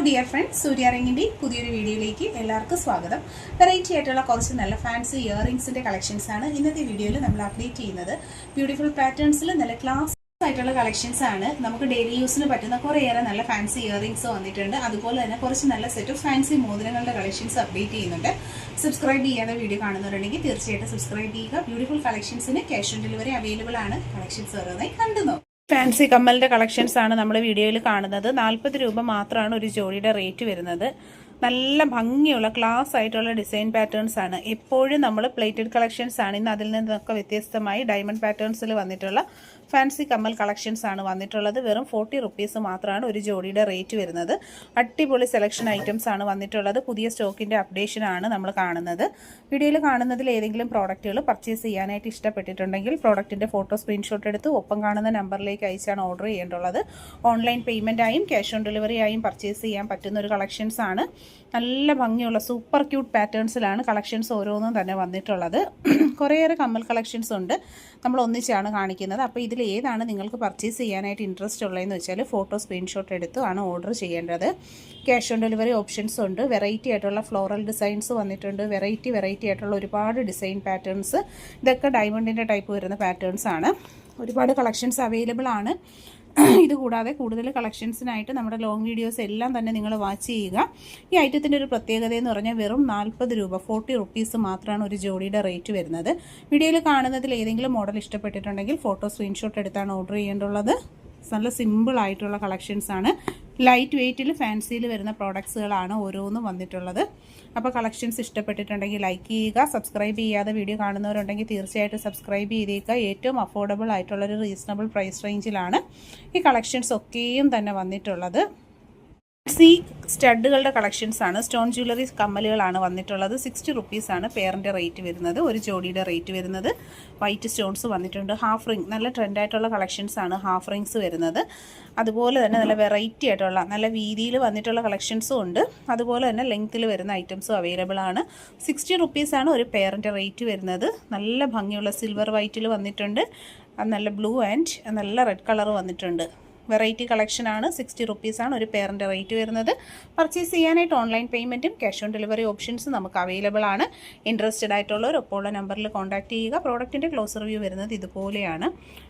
Dear friends, സൂര്യ റിങ്ങിൻ്റെ പുതിയൊരു വീഡിയോയിലേക്ക് എല്ലാവർക്കും സ്വാഗതം. വെറൈറ്റി ആയിട്ടുള്ള കുറച്ച് നല്ല ഫാൻസി ഇയറിംഗ്സിൻ്റെ കളക്ഷൻസ് ആണ് ഇന്നത്തെ വീഡിയോയിൽ നമ്മൾ അപ്ഡേറ്റ് ചെയ്യുന്നത്. ബ്യൂട്ടിഫുൾ പാറ്റേൺസിൽ നല്ല ക്ലാസ് ആയിട്ടുള്ള കളക്ഷൻസ് ആണ്. നമുക്ക് ഡെയിലി യൂസിന് പറ്റുന്ന കുറേയേറെ നല്ല ഫാൻസി ഇയറിംഗ്സ് വന്നിട്ടുണ്ട്. അതുപോലെ തന്നെ കുറച്ച് നല്ല സെറ്റ് ഓഫ് ഫാൻസി മോതിരങ്ങളുടെ കളക്ഷൻസ് അപ്ഡേറ്റ് ചെയ്യുന്നുണ്ട്. സബ്സ്ക്രൈബ് ചെയ്യാതെ വീഡിയോ കാണുന്നവരുണ്ടെങ്കിൽ തീർച്ചയായിട്ടും സബ്സ്ക്രൈബ് ചെയ്യുക. ബ്യൂട്ടിഫുൾ കളക്ഷൻസിന് ക്യാഷ് ഓൺ ഡെലിവറി അവൈലബിൾ ആണ്. കളക്ഷൻസ് ഓരോന്നായി കണ്ടുനോ. ഫാൻസി കമ്മലിൻ്റെ കളക്ഷൻസ് ആണ് നമ്മൾ വീഡിയോയിൽ കാണുന്നത്. 40 രൂപ മാത്രമാണ് ഒരു ജോഡിയുടെ റേറ്റ് വരുന്നത്. നല്ല ഭംഗിയുള്ള ക്ലാസ് ആയിട്ടുള്ള ഡിസൈൻ പാറ്റേൺസ് ആണ്. എപ്പോഴും നമ്മൾ പ്ലേറ്റഡ് കളക്ഷൻസ് ആണ്. ഇന്ന് അതിൽ നിന്നൊക്കെ വ്യത്യസ്തമായി ഡയമണ്ട് പാറ്റേൺസിൽ വന്നിട്ടുള്ള ഫാൻസി കമ്മൽ കളക്ഷൻസ് ആണ് വന്നിട്ടുള്ളത്. വെറും 40 റുപ്പീസ് മാത്രമാണ് ഒരു ജോഡിയുടെ റേറ്റ് വരുന്നത്. അടിപൊളി സെലക്ഷൻ ഐറ്റംസ് ആണ് വന്നിട്ടുള്ളത്. പുതിയ സ്റ്റോക്കിൻ്റെ അപ്ഡേഷൻ ആണ് നമ്മൾ കാണുന്നത്. വീഡിയോയിൽ കാണുന്നതിൽ ഏതെങ്കിലും പ്രോഡക്റ്റുകൾ പർച്ചേസ് ചെയ്യാനായിട്ട് ഇഷ്ടപ്പെട്ടിട്ടുണ്ടെങ്കിൽ പ്രോഡക്റ്റിൻ്റെ ഫോട്ടോ സ്ക്രീൻഷോട്ട് എടുത്ത് ഒപ്പം കാണുന്ന നമ്പറിലേക്ക് അയച്ചാണ് ഓർഡർ ചെയ്യേണ്ടുള്ളത്. ഓൺലൈൻ പേയ്മെൻറ്റായും ക്യാഷ് ഓൺ ഡെലിവറി ആയും പർച്ചേസ് ചെയ്യാൻ പറ്റുന്ന ഒരു കളക്ഷൻസ് ആണ്. നല്ല ഭംഗിയുള്ള സൂപ്പർ ക്യൂട്ട് പാറ്റേൺസിലാണ് കളക്ഷൻസ് ഓരോന്നും തന്നെ വന്നിട്ടുള്ളത്. കുറേയേറെ കമ്മൽ കളക്ഷൻസ് ഉണ്ട്, നമ്മൾ ഒന്നിച്ചാണ് കാണിക്കുന്നത്. അപ്പോൾ ഇതിൽ ഏതാണ് നിങ്ങൾക്ക് പർച്ചേസ് ചെയ്യാനായിട്ട് ഇൻട്രസ്റ്റ് ഉള്ളതെന്ന് വെച്ചാൽ ഫോട്ടോ സ്ക്രീൻഷോട്ട് എടുത്ത് ആണ് ഓർഡർ ചെയ്യേണ്ടത്. ക്യാഷ് ഓൺ ഡെലിവറി ഓപ്ഷൻസ് ഉണ്ട്. വെറൈറ്റി ആയിട്ടുള്ള ഫ്ലോറൽ ഡിസൈൻസ് വന്നിട്ടുണ്ട്. വെറൈറ്റി ആയിട്ടുള്ള ഒരുപാട് ഡിസൈൻ പാറ്റേൺസ്. ഇതൊക്കെ ഡയമണ്ടിൻ്റെ ടൈപ്പ് വരുന്ന പാറ്റേൺസ് ആണ്. ഒരുപാട് കളക്ഷൻസ് അവൈലബിൾ ആണ്. ഇതുകൂടാതെ കൂടുതൽ കളക്ഷൻസിനായിട്ട് നമ്മുടെ ലോങ് വീഡിയോസ് എല്ലാം തന്നെ നിങ്ങൾ വാച്ച് ചെയ്യുക. ഈ ഐറ്റത്തിൻ്റെ ഒരു പ്രത്യേകത എന്ന് പറഞ്ഞാൽ വെറും 40 രൂപ 40 റുപ്പീസ് മാത്രമാണ് ഒരു ജോഡിയുടെ റേറ്റ് വരുന്നത്. വീഡിയോയിൽ കാണുന്നതിൽ ഏതെങ്കിലും മോഡൽ ഇഷ്ടപ്പെട്ടിട്ടുണ്ടെങ്കിൽ ഫോട്ടോ സ്ക്രീൻഷോട്ട് എടുത്താണ് ഓർഡർ ചെയ്യേണ്ടുള്ളത്. നല്ല സിമ്പിൾ ആയിട്ടുള്ള കളക്ഷൻസ് ആണ്. ലൈറ്റ് വെയ്റ്റിൽ ഫാൻസിയിൽ വരുന്ന പ്രോഡക്ട്സുകളാണ് ഓരോന്നും വന്നിട്ടുള്ളത്. അപ്പോൾ കളക്ഷൻസ് ഇഷ്ടപ്പെട്ടിട്ടുണ്ടെങ്കിൽ ലൈക്ക് ചെയ്യുക. സബ്സ്ക്രൈബ് ചെയ്യാതെ വീഡിയോ കാണുന്നവരുണ്ടെങ്കിൽ തീർച്ചയായിട്ടും സബ്സ്ക്രൈബ് ചെയ്തേക്കുക. ഏറ്റവും അഫോർഡബിൾ ആയിട്ടുള്ളൊരു റീസണബിൾ പ്രൈസ് റേഞ്ചിലാണ് ഈ കളക്ഷൻസ് ഒക്കെയും തന്നെ വന്നിട്ടുള്ളത്. സി സ്റ്റഡുകളുടെ കളക്ഷൻസ് ആണ്. സ്റ്റോൺ ജ്വല്ലറി കമ്മലുകളാണ് വന്നിട്ടുള്ളത്. 60 റുപ്പീസാണ് പെയറിൻ്റെ റേറ്റ് വരുന്നത്. ഒരു ജോഡിയുടെ റേറ്റ് വരുന്നത്. വൈറ്റ് സ്റ്റോൺസ് വന്നിട്ടുണ്ട്. ഹാഫ് റിംഗ് നല്ല ട്രെൻഡായിട്ടുള്ള കളക്ഷൻസ് ആണ് ഹാഫ് റിങ്സ് വരുന്നത്. അതുപോലെ തന്നെ നല്ല വെറൈറ്റി ആയിട്ടുള്ള നല്ല വീതിയിൽ വന്നിട്ടുള്ള കളക്ഷൻസും ഉണ്ട്. അതുപോലെ തന്നെ ലെങ്ത്തിൽ വരുന്ന ഐറ്റംസും അവൈലബിൾ ആണ്. 60 റുപ്പീസാണ് ഒരു പെയറിൻ്റെ റേറ്റ് വരുന്നത്. നല്ല ഭംഗിയുള്ള സിൽവർ വൈറ്റിൽ വന്നിട്ടുണ്ട്. നല്ല ബ്ലൂ ആൻഡ് നല്ല റെഡ് കളർ വന്നിട്ടുണ്ട്. വെറൈറ്റി കളക്ഷനാണ്. 60 റുപ്പീസാണ് ഒരു പെയറിൻ്റെ റേറ്റ് വരുന്നത്. പർച്ചേസ് ചെയ്യാനായിട്ട് ഓൺലൈൻ പേയ്മെൻറ്റും ക്യാഷ് ഓൺ ഡെലിവറി ഓപ്ഷൻസ് നമുക്ക് അവൈലബിൾ ആണ്. ഇൻട്രസ്റ്റഡ് ആയിട്ടുള്ളവർ ഒപ്പമുള്ള നമ്പറിൽ കോൺടാക്ട് ചെയ്യുക. പ്രോഡക്റ്റിൻ്റെ ക്ലോസ് റിവ്യൂ വരുന്നത് ഇതുപോലെയാണ്.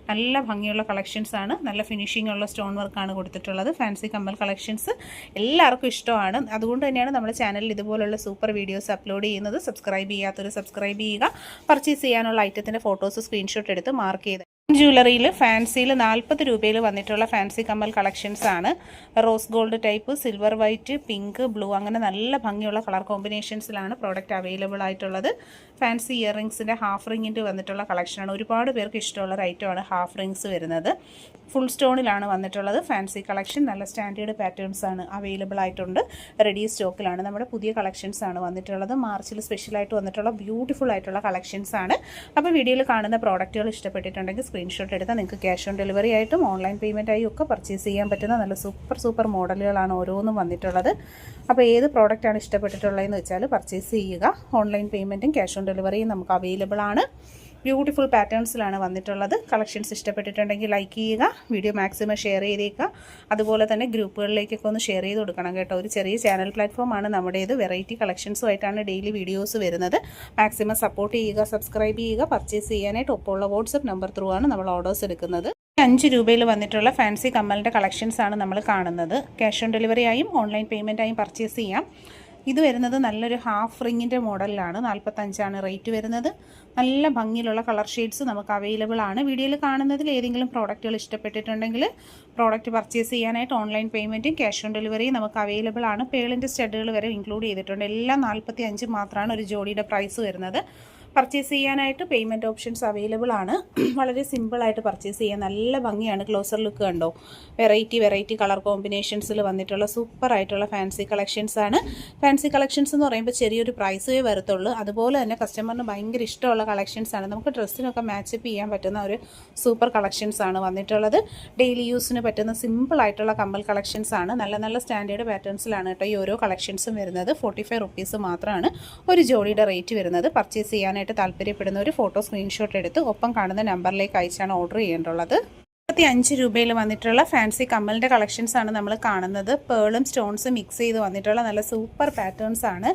നല്ല ഭംഗിയുള്ള കളക്ഷൻസ് ആണ്. നല്ല ഫിനിഷിംഗ് ഉള്ള സ്റ്റോൺ വർക്കാണ് കൊടുത്തിട്ടുള്ളത്. ഫാൻസി കമ്മൽ കളക്ഷൻസ് എല്ലാവർക്കും ഇഷ്ടമാണ്. അതുകൊണ്ട് തന്നെയാണ് നമ്മുടെ ചാനലിൽ ഇതുപോലുള്ള സൂപ്പർ വീഡിയോസ് അപ്ലോഡ് ചെയ്യുന്നത്. സബ്സ്ക്രൈബ് ചെയ്യാത്തവർ സബ്സ്ക്രൈബ് ചെയ്യുക. പർച്ചേസ് ചെയ്യാനുള്ള ഐറ്റത്തിൻ്റെ ഫോട്ടോസ് സ്ക്രീൻഷോട്ട് എടുത്ത് മാർക്ക് ചെയ്ത് ജ്വല്ലറിയിൽ ഫാൻസിയിൽ 40 രൂപയിൽ വന്നിട്ടുള്ള ഫാൻസി കമ്മൽ കളക്ഷൻസ് ആണ്. Rose gold type, silver white, pink, blue അങ്ങനെ നല്ല ഭംഗിയുള്ള കളർ കോമ്പിനേഷൻസിലാണ് പ്രോഡക്റ്റ് അവൈലബിൾ ആയിട്ടുള്ളത്. ഫാൻസി ഇയറിങ്സിൻ്റെ ഹാഫ് റിങ്ങിൻ്റെ വന്നിട്ടുള്ള കളക്ഷനാണ്. ഒരുപാട് പേർക്ക് ഇഷ്ടമുള്ളൊരു ഐറ്റമാണ് ഹാഫ് റിങ്സ് വരുന്നത്. ഫുൾ സ്റ്റോണിലാണ് വന്നിട്ടുള്ളത്. ഫാൻസി കളക്ഷൻ നല്ല സ്റ്റാൻഡേർഡ് പാറ്റേൺസ് ആണ് അവൈലബിൾ ആയിട്ടുണ്ട്. റെഡി സ്റ്റോക്കിലാണ്. നമ്മുടെ പുതിയ കളക്ഷൻസ് ആണ് വന്നിട്ടുള്ളത്. മാർച്ചിൽ സ്പെഷ്യലായിട്ട് വന്നിട്ടുള്ള ബ്യൂട്ടിഫുൾ ആയിട്ടുള്ള കളക്ഷൻസ് ആണ്. അപ്പോൾ വീഡിയോയിൽ കാണുന്ന പ്രോഡക്റ്റുകൾ ഇഷ്ടപ്പെട്ടിട്ടുണ്ടെങ്കിൽ സ്ക്രീൻഷോട്ട് എടുത്താൽ നിങ്ങൾക്ക് ക്യാഷ് ഓൺ ഡെലിവറി ആയിട്ടും ഓൺലൈൻ പേയ്മെൻറ്റായും ഒക്കെ പർച്ചേസ് ചെയ്യാൻ പറ്റുന്ന നല്ല സൂപ്പർ മോഡലുകളാണ് ഓരോന്നും വന്നിട്ടുള്ളത്. അപ്പോൾ ഏത് പ്രോഡക്റ്റാണ് ഇഷ്ടപ്പെട്ടിട്ടുള്ളതെന്ന് വെച്ചാൽ പർച്ചേസ് ചെയ്യുക. ഓൺലൈൻ പേയ്മെൻറ്റും ക്യാഷ് ഓൺ ഡെലിവറിയും നമുക്ക് അവൈലബിൾ ആണ്. ബ്യൂട്ടിഫുൾ പാറ്റേൺസിലാണ് വന്നിട്ടുള്ളത്. കളക്ഷൻസ് ഇഷ്ടപ്പെട്ടിട്ടുണ്ടെങ്കിൽ ലൈക്ക് ചെയ്യുക. വീഡിയോ മാക്സിമം ഷെയർ ചെയ്തേക്കുക. അതുപോലെ തന്നെ ഗ്രൂപ്പുകളിലേക്കൊക്കെ ഒന്ന് ഷെയർ ചെയ്ത് കൊടുക്കണം കേട്ടോ. ഒരു ചെറിയ ചാനൽ പ്ലാറ്റ്ഫോമാണ് നമ്മുടേത്. വെറൈറ്റി കളക്ഷൻസുമായിട്ടാണ് ഡെയിലി വീഡിയോസ് വരുന്നത്. മാക്സിമം സപ്പോർട്ട് ചെയ്യുക, സബ്സ്ക്രൈബ് ചെയ്യുക. പർച്ചേസ് ചെയ്യാനായിട്ട് ഒപ്പമുള്ള വാട്സപ്പ് നമ്പർ ത്രൂ ആണ് നമ്മൾ ഓർഡേഴ്സ് എടുക്കുന്നത്. 5 രൂപയിൽ വന്നിട്ടുള്ള ഫാൻസി കമ്മലിൻ്റെ കളക്ഷൻസ് ആണ് നമ്മൾ കാണുന്നത്. ക്യാഷ് ഓൺ ഡെലിവറി ആയും ഓൺലൈൻ പേയ്മെൻറ്റായും പർച്ചേസ് ചെയ്യാം. ഇത് വരുന്നത് നല്ലൊരു ഹാഫ് റിങ്ങിൻ്റെ മോഡലിലാണ്. 45 റേറ്റ് വരുന്നത്. നല്ല ഭംഗിയിലുള്ള കളർ ഷെയ്ഡ്സ് നമുക്ക് അവൈലബിൾ ആണ്. വീഡിയോയിൽ കാണുന്നതിൽ ഏതെങ്കിലും പ്രോഡക്റ്റുകൾ ഇഷ്ടപ്പെട്ടിട്ടുണ്ടെങ്കിൽ പ്രോഡക്റ്റ് പർച്ചേസ് ചെയ്യാനായിട്ട് ഓൺലൈൻ പേയ്മെൻറ്റും ക്യാഷ് ഓൺ ഡെലിവറിയും നമുക്ക് അവൈലബിൾ ആണ്. പേളിൻ്റെ സ്റ്റഡുകൾ വരെ ഇൻക്ലൂഡ് ചെയ്തിട്ടുണ്ട്. എല്ലാം 45 മാത്രമാണ് ഒരു ജോഡിയുടെ പ്രൈസ് വരുന്നത്. പർച്ചേസ് ചെയ്യാനായിട്ട് പേയ്മെൻറ്റ് ഓപ്ഷൻസ് അവൈലബിൾ ആണ്. വളരെ സിമ്പിളായിട്ട് പർച്ചേസ് ചെയ്യാൻ നല്ല ഭംഗിയാണ്. ക്ലോസർ ലുക്ക് കണ്ടോ. വെറൈറ്റി കളർ കോമ്പിനേഷൻസിൽ വന്നിട്ടുള്ള സൂപ്പർ ആയിട്ടുള്ള ഫാൻസി കളക്ഷൻസ് ആണ്. ഫാൻസി കളക്ഷൻസ് എന്ന് പറയുമ്പോൾ ചെറിയൊരു പ്രൈസേ വരത്തുള്ളൂ. അതുപോലെ തന്നെ കസ്റ്റമറിന് ഭയങ്കര ഇഷ്ടമുള്ള കളക്ഷൻസ് ആണ്. നമുക്ക് ഡ്രസ്സിനൊക്കെ മാച്ചപ്പ് ചെയ്യാൻ പറ്റുന്ന ഒരു സൂപ്പർ കളക്ഷൻസ് ആണ് വന്നിട്ടുള്ളത്. ഡെയിലി യൂസിന് പറ്റുന്ന സിമ്പിൾ ആയിട്ടുള്ള കമ്മൽ കളക്ഷൻസ് ആണ്. നല്ല സ്റ്റാൻഡേർഡ് പാറ്റേൺസിലാണ് കേട്ടോ ഈ ഓരോ കളക്ഷൻസും വരുന്നത്. 45 റുപ്പീസ് മാത്രമാണ് ഒരു ജോഡിയുടെ റേറ്റ് വരുന്നത്. പർച്ചേസ് ചെയ്യാനായിട്ട് താല്പര്യപ്പെടുന്ന ഒരു ഫോട്ടോ സ്ക്രീൻഷോട്ട് എടുത്ത് ഒപ്പം കാണുന്ന നമ്പറിലേക്ക് അയച്ചാണ് ഓർഡർ ചെയ്യേണ്ടുള്ളത്. 45 രൂപയിൽ വന്നിട്ടുള്ള ഫാൻസി കമ്മലിൻ്റെ കളക്ഷൻസാണ് നമ്മൾ കാണുന്നത്. പേളും സ്റ്റോൺസും മിക്സ് ചെയ്ത് വന്നിട്ടുള്ള നല്ല സൂപ്പർ പാറ്റേൺസ് ആണ്.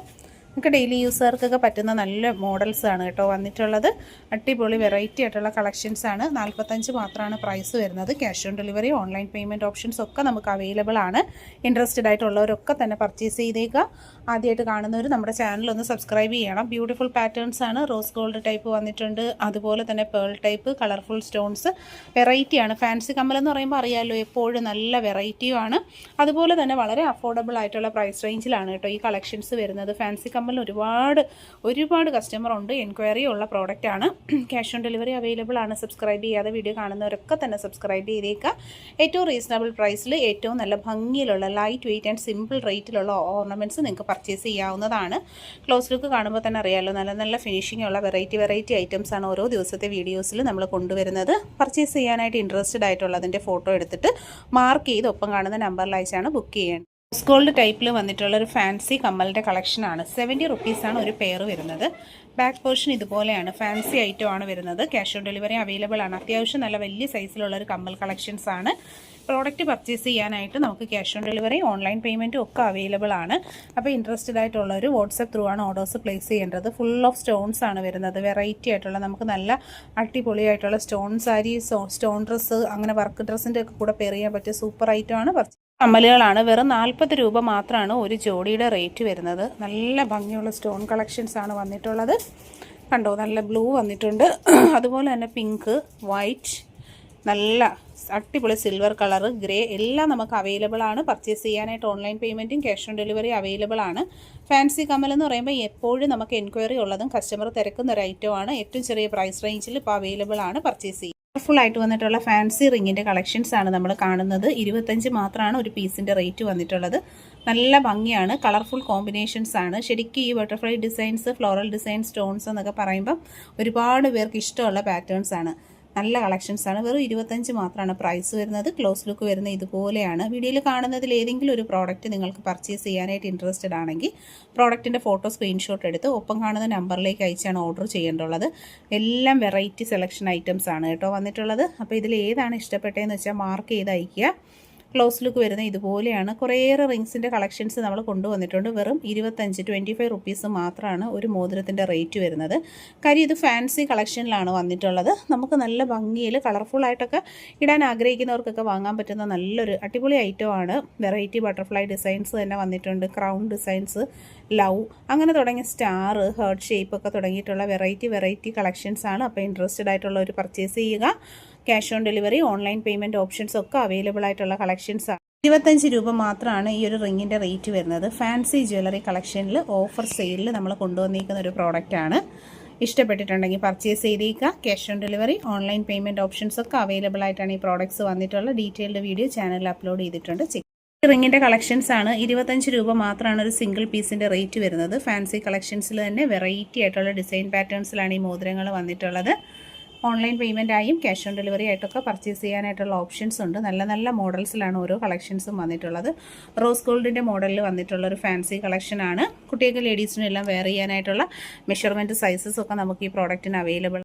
നമുക്ക് ഡെയിലി യൂസർക്കൊക്കെ പറ്റുന്ന നല്ല മോഡൽസ് ആണ് കേട്ടോ വന്നിട്ടുള്ളത്. അടിപൊളി വെറൈറ്റി ആയിട്ടുള്ള കളക്ഷൻസ് ആണ്. 45 മാത്രമാണ് പ്രൈസ് വരുന്നത്. Cash on delivery, online payment options ഒക്കെ നമുക്ക് അവൈലബിൾ ആണ്. ഇൻട്രസ്റ്റഡ് ആയിട്ടുള്ളവരൊക്കെ തന്നെ പർച്ചേസ് ചെയ്തേക്കുക. ആദ്യമായിട്ട് കാണുന്നവർ നമ്മുടെ ചാനൽ ഒന്ന് സബ്സ്ക്രൈബ് ചെയ്യണം. ബ്യൂട്ടിഫുൾ പാറ്റേൺസ് ആണ്. റോസ് ഗോൾഡ് ടൈപ്പ് വന്നിട്ടുണ്ട്, അതുപോലെ തന്നെ പേൾ ടൈപ്പ്, കളർഫുൾ സ്റ്റോൺസ്, വെറൈറ്റിയാണ്. ഫാൻസി കമ്മൽ എന്ന് പറയുമ്പോൾ അറിയാമല്ലോ, എപ്പോഴും നല്ല വെറൈറ്റിയുമാണ്. അതുപോലെ തന്നെ വളരെ അഫോർഡബിൾ ആയിട്ടുള്ള പ്രൈസ് റേഞ്ചിലാണ് കേട്ടോ ഈ കളക്ഷൻസ് വരുന്നത്. ഫാൻസി ഒരുപാട് കസ്റ്റമർ ഉണ്ട്, എൻക്വയറി ഉള്ള പ്രോഡക്റ്റ് ആണ്. ക്യാഷ് ഓൺ ഡെലിവറി അവൈലബിൾ ആണ്. സബ്സ്ക്രൈബ് ചെയ്യാതെ വീഡിയോ കാണുന്നവരൊക്കെ തന്നെ സബ്സ്ക്രൈബ് ചെയ്തേക്കുക. ഏറ്റവും റീസണബിൾ പ്രൈസിൽ ഏറ്റവും നല്ല ഭംഗിയിലുള്ള ലൈറ്റ് വെയിറ്റ് ആൻഡ് സിമ്പിൾ റേറ്റിലുള്ള ഓർണമെൻറ്റ്സ് നിങ്ങൾക്ക് പർച്ചേസ് ചെയ്യാവുന്നതാണ്. ക്ലോസ് ലുക്ക് കാണുമ്പോൾ തന്നെ അറിയാമല്ലോ, നല്ല നല്ല ഫിനിഷിംഗ് ഉള്ള വെറൈറ്റി ഐറ്റംസ് ആണ് ഓരോ ദിവസത്തെ വീഡിയോസിൽ നമ്മൾ കൊണ്ടുവരുന്നത്. പർച്ചേസ് ചെയ്യാനായിട്ട് ഇൻട്രസ്റ്റഡ് ആയിട്ടുള്ളതിൻ്റെ ഫോട്ടോ എടുത്തിട്ട് മാർക്ക് ചെയ്ത് ഒപ്പം കാണുന്ന നമ്പറിൽ അയച്ചാണ് ബുക്ക് ചെയ്യേണ്ടത്. റോസ് ഗോൾഡ് ടൈപ്പിൽ വന്നിട്ടുള്ള ഒരു ഫാൻസി കമ്മലിൻ്റെ കളക്ഷനാണ്. 70 റുപ്പീസാണ് ഒരു പെയർ വരുന്നത്. ബാക്ക് പോർഷൻ ഇതുപോലെയാണ്. ഫാൻസി ഐറ്റം ആണ് വരുന്നത്. ക്യാഷ് ഓൺ ഡെലിവറി അവൈലബിൾ ആണ്. അത്യാവശ്യം നല്ല വലിയ സൈസിലുള്ള ഒരു കമ്മൽ കളക്ഷൻസ് ആണ്. പ്രോഡക്റ്റ് പർച്ചേസ് ചെയ്യാനായിട്ട് നമുക്ക് ക്യാഷ് ഓൺ ഡെലിവറി, ഓൺലൈൻ പേയ്മെൻറ്റും ഒക്കെ അവൈലബിൾ ആണ്. അപ്പോൾ ഇൻട്രസ്റ്റഡ് ആയിട്ടുള്ളൊരു വാട്സപ്പ് ത്രൂ ആണ് ഓർഡേഴ്സ് പ്ലേസ് ചെയ്യേണ്ടത്. ഫുൾ ഓഫ് സ്റ്റോൺസ് ആണ് വരുന്നത്. വെറൈറ്റി ആയിട്ടുള്ള നമുക്ക് നല്ല അടിപൊളിയായിട്ടുള്ള സ്റ്റോൺ സാരി, സ്റ്റോൺ ഡ്രസ്സ്, അങ്ങനെ വർക്ക് ഡ്രസ്സിൻ്റെ ഒക്കെ കൂടെ പെയർ ചെയ്യാൻ പറ്റിയ സൂപ്പർ ഐറ്റം ആണ്. കമ്മലുകളാണ്. വെറും 40 രൂപ മാത്രമാണ് ഒരു ജോഡിയുടെ റേറ്റ് വരുന്നത്. നല്ല ഭംഗിയുള്ള സ്റ്റോൺ കളക്ഷൻസ് ആണ് വന്നിട്ടുള്ളത്. കണ്ടോ, നല്ല ബ്ലൂ വന്നിട്ടുണ്ട്, അതുപോലെ തന്നെ പിങ്ക്, വൈറ്റ്, നല്ല അടിപൊളി സിൽവർ കളർ, ഗ്രേ എല്ലാം നമുക്ക് അവൈലബിൾ ആണ്. പർച്ചേസ് ചെയ്യാനായിട്ട് ഓൺലൈൻ പേയ്മെൻറ്റും ക്യാഷ് ഓൺ ഡെലിവറി അവൈലബിൾ ആണ്. ഫാൻസി കമ്മൽ എന്ന് പറയുമ്പോൾ എപ്പോഴും നമുക്ക് എൻക്വയറി ഉള്ളതും കസ്റ്റമർ തിരക്കുന്ന ഒരു ഐറ്റമാണ്. ഏറ്റവും ചെറിയ പ്രൈസ് റേഞ്ചിൽ ഇപ്പോൾ അവൈലബിൾ ആണ്. പർച്ചേസ് ചെയ്യുക. കളർഫുൾ ആയിട്ട് വന്നിട്ടുള്ള ഫാൻസി റിങ്ങിൻ്റെ കളക്ഷൻസ് ആണ് നമ്മൾ കാണുന്നത്. 25 മാത്രമാണ് ഒരു പീസിൻ്റെ റേറ്റ് വന്നിട്ടുള്ളത്. നല്ല ഭംഗിയാണ്. കളർഫുൾ കോമ്പിനേഷൻസ് ആണ്. ശരിക്കും ഈ butterfly designs, floral design, stones എന്നൊക്കെ പറയുമ്പം ഒരുപാട് പേർക്ക് ഇഷ്ടമുള്ള പാറ്റേൺസ് ആണ്. നല്ല കളക്ഷൻസ് ആണ്. വെറും 25 മാത്രമാണ് പ്രൈസ് വരുന്നത്. ക്ലോസ് ലുക്ക് വരുന്ന ഇതുപോലെയാണ്. വീഡിയോയിൽ കാണുന്നതിൽ ഏതെങ്കിലും ഒരു പ്രോഡക്റ്റ് നിങ്ങൾക്ക് പർച്ചേസ് ചെയ്യാനായിട്ട് ഇൻട്രസ്റ്റഡ് ആണെങ്കിൽ പ്രോഡക്റ്റിൻ്റെ ഫോട്ടോ സ്ക്രീൻഷോട്ട് എടുത്ത് ഒപ്പം കാണുന്ന നമ്പറിലേക്ക് അയച്ചാണ് ഓർഡർ ചെയ്യേണ്ടുള്ളത്. എല്ലാം വെറൈറ്റി സെലക്ഷൻ ഐറ്റംസ് ആണ് കേട്ടോ വന്നിട്ടുള്ളത്. അപ്പോൾ ഇതിൽ ഏതാണ് ഇഷ്ടപ്പെട്ടതെന്ന് വെച്ചാൽ മാർക്ക് ചെയ്ത് അയയ്ക്കുക. ക്ലോസ് ലുക്ക് വരുന്ന ഇതുപോലെയാണ്. കുറേയേറെ റിങ്സിൻ്റെ കളക്ഷൻസ് നമ്മൾ കൊണ്ടുവന്നിട്ടുണ്ട്. വെറും 25 റുപ്പീസ് മാത്രമാണ് ഒരു മോതിരത്തിൻ്റെ റേറ്റ് വരുന്നത്. കാര്യം ഇത് ഫാൻസി കളക്ഷനിലാണ് വന്നിട്ടുള്ളത്. നമുക്ക് നല്ല ഭംഗിയിൽ കളർഫുള്ളായിട്ടൊക്കെ ഇടാൻ ആഗ്രഹിക്കുന്നവർക്കൊക്കെ വാങ്ങാൻ പറ്റുന്ന നല്ലൊരു അടിപൊളി ഐറ്റമാണ്. വെറൈറ്റി ബട്ടർഫ്ലൈ ഡിസൈൻസ് തന്നെ വന്നിട്ടുണ്ട്. ക്രൗൺ ഡിസൈൻസ്, ലവ്, അങ്ങനെ തുടങ്ങിയ സ്റ്റാർ, ഹേർട്ട് ഷേപ്പ് ഒക്കെ തുടങ്ങിയിട്ടുള്ള വെറൈറ്റി കളക്ഷൻസ് ആണ്. അപ്പോൾ ഇൻട്രസ്റ്റഡ് ആയിട്ടുള്ളവർ പർച്ചേസ് ചെയ്യുക. Cash on delivery, online payment options ഒക്കെ അവൈലബിൾ ആയിട്ടുള്ള കളക്ഷൻസാണ്. 25 രൂപ മാത്രമാണ് ഈ ഒരു റിങ്ങിൻ്റെ റേറ്റ് വരുന്നത്. ഫാൻസി ജ്വല്ലറി കളക്ഷനിൽ ഓഫർ സെയിലിൽ നമ്മൾ കൊണ്ടുവന്നിരിക്കുന്ന ഒരു പ്രോഡക്റ്റാണ്. ഇഷ്ടപ്പെട്ടിട്ടുണ്ടെങ്കിൽ പർച്ചേസ് ചെയ്തേക്കുക. Cash on delivery, online payment options ഒക്കെ അവൈലബിൾ ആയിട്ടാണ് ഈ പ്രോഡക്ട്സ് വന്നിട്ടുള്ള ഡീറ്റെയിൽഡ് വീഡിയോ ചാനലിൽ അപ്ലോഡ് ചെയ്തിട്ടുണ്ട്. റിങ്ങിൻ്റെ കളക്ഷൻസ് ആണ്. 25 രൂപ മാത്രമാണ് ഒരു സിംഗിൾ പീസിൻ്റെ റേറ്റ് വരുന്നത്. ഫാൻസി കളക്ഷൻസിൽ തന്നെ വെറൈറ്റി ആയിട്ടുള്ള ഡിസൈൻ പാറ്റേൺസിലാണ് ഈ മോതിരങ്ങൾ വന്നിട്ടുള്ളത്. ഓൺലൈൻ പേയ്മെൻ്റ് ആയും ക്യാഷ് ഓൺ ഡെലിവറി ആയിട്ടൊക്കെ പർച്ചേസ് ചെയ്യാനായിട്ടുള്ള ഓപ്ഷൻസ് ഉണ്ട്. നല്ല നല്ല മോഡൽസിലാണ് ഓരോ കളക്ഷൻസും വന്നിട്ടുള്ളത്. റോസ് ഗോൾഡിൻ്റെ മോഡലിൽ വന്നിട്ടുള്ളൊരു ഫാൻസി കളക്ഷനാണ്. കുട്ടികൾക്ക് ലേഡീസിനും എല്ലാം വെയർ ചെയ്യാനായിട്ടുള്ള മെഷർമെൻറ്റ് സൈസസ് ഒക്കെ നമുക്ക് ഈ പ്രോഡക്റ്റിന് അവൈലബിൾ